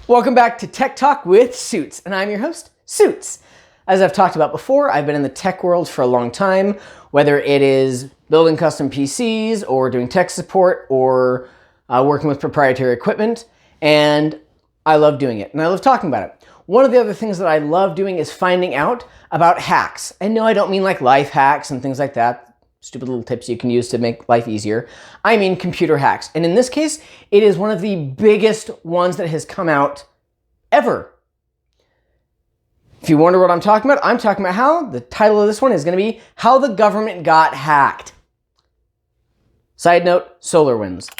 Welcome back to Tech Talk with Suits, and I'm your host, Suits. As I've talked about before, I've been in the tech world for a long time, whether it is building custom PCs or doing tech support or working with proprietary equipment, and I love doing it, and I love talking about it. One of the other things that I love doing is finding out about hacks. And no, I don't mean like life hacks and things like that, stupid little tips you can use to make life easier. I mean computer hacks. And in this case, it is one of the biggest ones that has come out ever. If you wonder what I'm talking about how the title of this one is going to be How the Government Got Hacked. Side note, SolarWinds.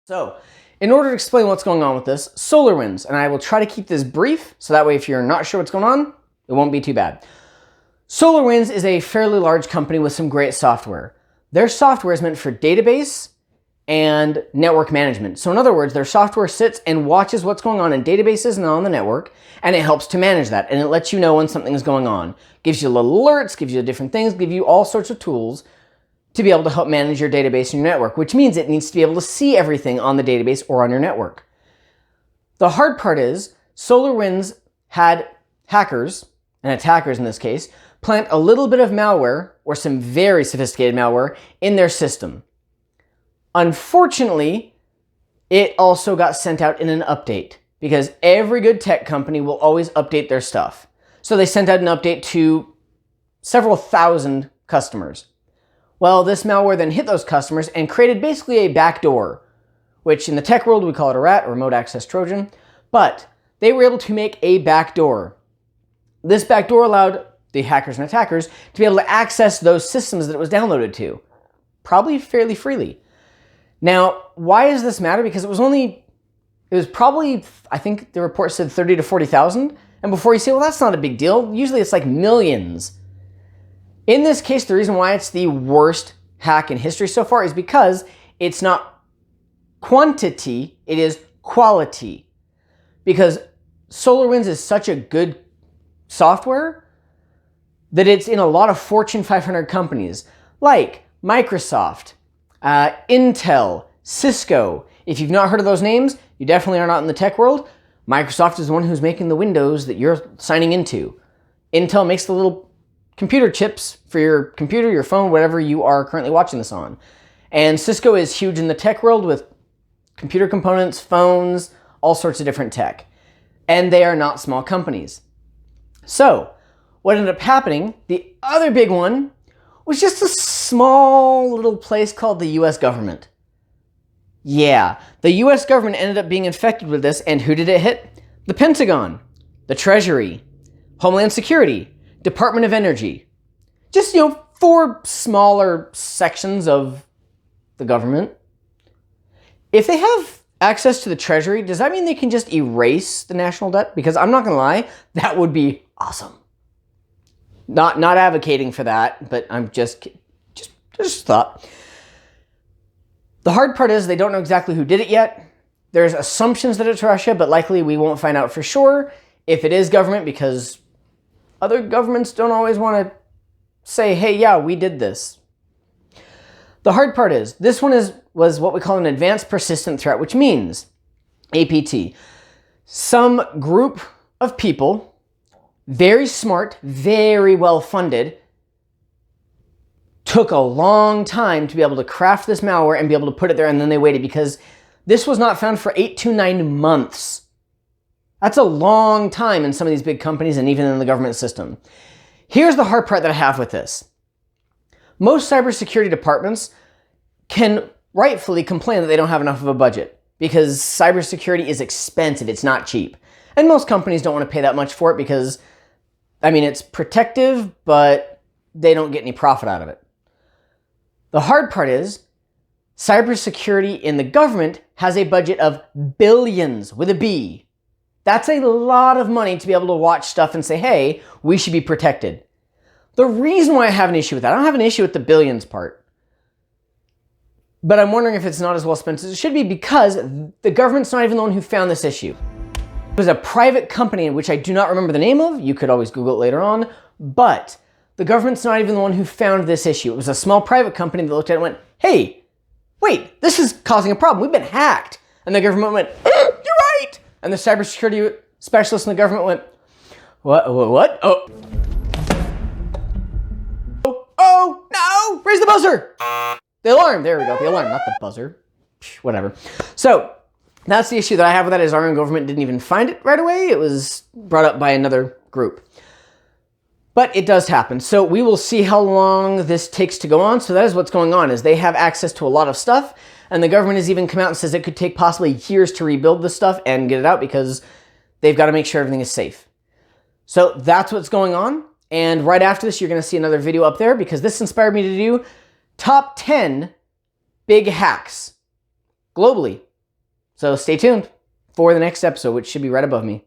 So, in order to explain what's going on with this, SolarWinds, and I will try to keep this brief, so that way if you're not sure what's going on, it won't be too bad. SolarWinds is a fairly large company with some great software. Their software is meant for database and network management. So in other words, their software sits and watches what's going on in databases and on the network, and it helps to manage that, and it lets you know when something is going on. Gives you little alerts, gives you different things, gives you all sorts of tools to be able to help manage your database and your network, which means it needs to be able to see everything on the database or on your network. The hard part is SolarWinds had hackers, and attackers in this case, plant a little bit of malware, or some very sophisticated malware, in their system. Unfortunately, it also got sent out in an update, because every good tech company will always update their stuff. So they sent out an update to several thousand customers. Well, this malware then hit those customers and created basically a backdoor, which in the tech world we call it a rat, or remote access Trojan, but they were able to make a backdoor. This backdoor allowed the hackers and attackers to be able to access those systems that it was downloaded to, probably fairly freely. Now, why does this matter? Because it was probably, I think the report said 30 to 40,000, and before you say, well, that's not a big deal, usually it's like millions. In this case, the reason why it's the worst hack in history so far is because it's not quantity, it is quality. Because SolarWinds is such a good software that it's in a lot of Fortune 500 companies like Microsoft, Intel, Cisco. If you've not heard of those names, you definitely are not in the tech world. Microsoft is the one who's making the Windows that you're signing into. Intel makes the little computer chips for your computer, your phone, whatever you are currently watching this on. And Cisco is huge in the tech world with computer components, phones, all sorts of different tech. And they are not small companies. So, what ended up happening, the other big one, was just a small little place called the US government. Yeah, the US government ended up being infected with this, and who did it hit? The Pentagon, the Treasury, Homeland Security, Department of Energy. Just, four smaller sections of the government. If they have access to the Treasury, does that mean they can just erase the national debt? Because I'm not gonna lie, that would be awesome. Not advocating for that, but I'm just thought. The hard part is they don't know exactly who did it yet. There's assumptions that it's Russia, but likely we won't find out for sure if it is government, because other governments don't always want to say, hey, yeah, we did this. The hard part is this one was what we call an advanced persistent threat, which means APT. Some group of people, very smart, very well funded, took a long time to be able to craft this malware and be able to put it there, and then they waited because this was not found for 8 to 9 months. That's a long time in some of these big companies and even in the government system. Here's the hard part that I have with this. Most cybersecurity departments can rightfully complain that they don't have enough of a budget because cybersecurity is expensive, it's not cheap. And most companies don't want to pay that much for it because, it's protective, but they don't get any profit out of it. The hard part is, cybersecurity in the government has a budget of billions with a B. That's a lot of money to be able to watch stuff and say, hey, we should be protected. The reason why I have an issue with that, I don't have an issue with the billions part, but I'm wondering if it's not as well spent as it should be because the government's not even the one who found this issue. It was a private company, which I do not remember the name of. You could always Google it later on. But the government's not even the one who found this issue. It was a small private company that looked at it and went, hey, wait, this is causing a problem. We've been hacked. And the government went, you're right! And the cybersecurity specialist in the government went, what? Oh, no! Raise the buzzer! The alarm, there we go, the alarm, not the buzzer. Whatever. So, that's the issue that I have with that, is our own government didn't even find it right away. It was brought up by another group. But it does happen. So we will see how long this takes to go on. So that is what's going on, is they have access to a lot of stuff, and the government has even come out and says it could take possibly years to rebuild this stuff and get it out because they've got to make sure everything is safe. So that's what's going on. And right after this, you're going to see another video up there because this inspired me to do top 10 big hacks globally. So stay tuned for the next episode, which should be right above me.